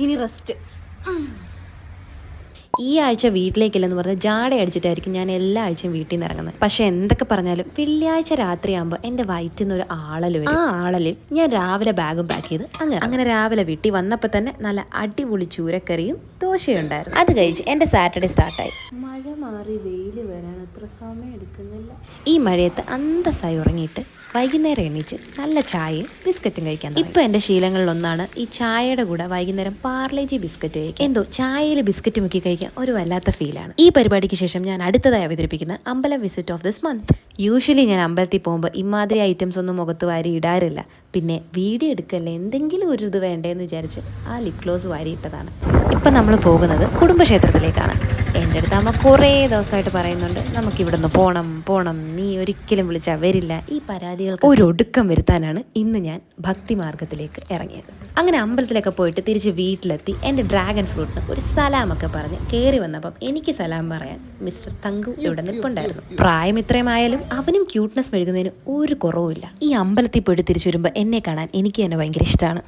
ഇനി റെസ്റ്റ്. ഈ ആഴ്ച വീട്ടിലേക്കില്ലെന്ന് പറഞ്ഞ് ജാട അടിച്ചിട്ടായിരിക്കും ഞാൻ എല്ലാ ആഴ്ചയും വീട്ടിൽ നിന്ന് ഇറങ്ങുന്നത്. പക്ഷെ എന്തൊക്കെ പറഞ്ഞാലും വെള്ളിയാഴ്ച രാത്രിയാകുമ്പോൾ എൻ്റെ വയറ്റിൽ നിന്ന് ഒരു ആളൽ വരും. ആ ആളലിൽ ഞാൻ രാവിലെ ബാഗും പാക്ക് ചെയ്ത് അങ്ങനെ രാവിലെ വീട്ടിൽ വന്നപ്പോൾ തന്നെ നല്ല അടിപൊളി ചൂരക്കറിയും ദോശയുണ്ടായിരുന്നു. അത് കഴിച്ച് എൻ്റെ സാറ്റർഡേ സ്റ്റാർട്ടായി. മഴ മാറി വെയിൽ വരാൻ അത്ര സമയം എടുക്കുന്നില്ല. ഈ മഴയത്ത് അന്തസ്സായി ഉറങ്ങിയിട്ട് വൈകുന്നേരം എണീച്ച് നല്ല ചായയും ബിസ്ക്കറ്റും കഴിക്കാൻ തുടങ്ങി. ഇപ്പോൾ എൻ്റെ ശീലങ്ങളിലൊന്നാണ് ഈ ചായയുടെ കൂടെ വൈകുന്നേരം പാർലേജി ബിസ്ക്കറ്റ് കഴിക്കുക. എന്തോ ചായയിൽ ബിസ്ക്കറ്റ് മുക്കി കഴിക്കാൻ ഒരു വല്ലാത്ത ഫീലാണ്. ഈ പരിപാടിക്ക് ശേഷം ഞാൻ അടുത്തതായി അവതരിപ്പിക്കുന്ന അമ്പലം visit of this month. Usually ഞാൻ അമ്പലത്തിൽ പോകുമ്പോൾ ഇമാതിരി ഐറ്റംസ് ഒന്നും മുഖത്ത് വാരി ഇടാറില്ല. പിന്നെ വീഡിയോ എടുക്കല്ലേ, എന്തെങ്കിലും ഒരു ഇത് വേണ്ടേന്ന് വിചാരിച്ച് ആ ലിപ് ഗ്ലോസ് വാരിയിട്ടതാണ്. ഇപ്പം നമ്മൾ പോകുന്നത് കുടുംബക്ഷേത്രത്തിലേക്കാണ്. എൻ്റെ അടുത്ത് അമ്മ കുറേ ദിവസമായിട്ട് പറയുന്നുണ്ട് നമുക്കിവിടെ നിന്ന് പോണം, നീ ഒരിക്കലും വിളിച്ചാൽ വരില്ല. ഈ പരാതികൾക്ക് ഒരു ഒടുക്കം വരുത്താനാണ് ഇന്ന് ഞാൻ ഭക്തിമാർഗത്തിലേക്ക് ഇറങ്ങിയത്. അങ്ങനെ അമ്പലത്തിലൊക്കെ പോയിട്ട് തിരിച്ച് വീട്ടിലെത്തി എൻ്റെ ഡ്രാഗൺ ഫ്രൂട്ടിന് ഒരു സലാമൊക്കെ പറഞ്ഞ് കയറി വന്നപ്പം എനിക്ക് സലാം പറയാൻ മിസ്റ്റർ തങ്കു ഇവിടെ നിൽപ്പുണ്ടായിരുന്നു. പ്രായം ഇത്രയുമായാലും അവനും ക്യൂട്ട്നെസ് മെഴുകുന്നതിന് ഒരു കുറവുമില്ല. ഈ അമ്പലത്തിൽ പോയിട്ട് തിരിച്ചു വരുമ്പോൾ എന്നെ കാണാൻ എനിക്ക് തന്നെ ഭയങ്കര ഇഷ്ടമാണ്.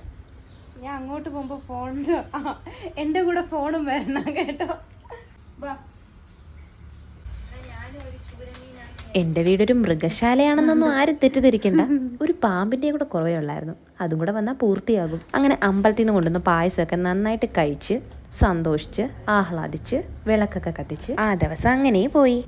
ഞാൻ അങ്ങോട്ട് പോകുമ്പോൾ ഫോണിന് എൻ്റെ കൂടെ ഫോണും വരണം കേട്ടോ. എൻ്റെ വീടൊരു മൃഗശാലയാണെന്നൊന്നും ആരും തെറ്റിദ്ധരിക്കണ്ട. ഒരു പാമ്പിൻ്റെ കൂടെ കുറവേ ഉള്ളായിരുന്നു, അതും കൂടെ വന്നാൽ പൂർത്തിയാകും. അങ്ങനെ അമ്പലത്തിൽ നിന്ന് കൊണ്ടുവന്ന പായസമൊക്കെ നന്നായിട്ട് കഴിച്ച് സന്തോഷിച്ച് ആഹ്ലാദിച്ച് വിളക്കൊക്കെ കത്തിച്ച് ആ ദിവസം അങ്ങനെ പോയി.